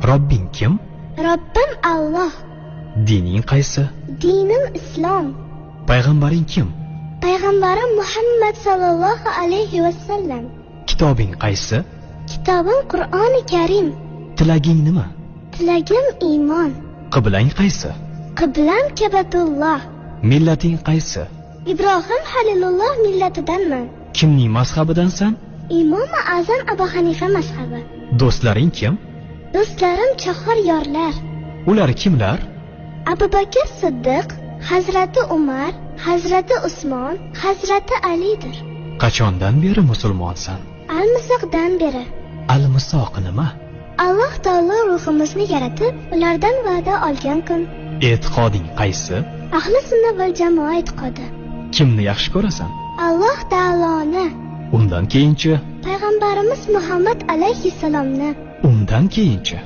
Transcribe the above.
Robbing kim? Robbim Alloh. Dining qaysi? Dinim Islom. Payg'ambaring kim? Payg'ambarim Muhammad sallallohu alayhi vasallam. Kitobing qaysi? Kitobim Qur'oni Karim. Tilaging nima? Tilagim iymon. Qiblang qaysi? Qiblam Ka'batulloh. Millating qaysi? Ibrohim Halilulloh millatidanman. Kimning mazhabidansan? Imom Azam Abu Hanifa mazhabi. Do'stlaring kim? Do'stlarim chaqir yorlar. Ular kimlar? Abu Bakr Siddiq, Hazrati Umar, Hazrati Usmon, Hazrati Alidir. Qachondan beri musulmonsan? Al-Misoqdan beri. Al-Misoq nima? Alloh taolo ruhimizni yaratib, ulardan va'da olgan kun. E'tiqoding qaysi? Ahli sunna val jamoa e'tiqodi. Kimni yaxshi ko'rasan? Alloh taoloni. Undan keyinchi? Payg'ambarimiz Muhammad alayhissalomni. Undan keyinchi?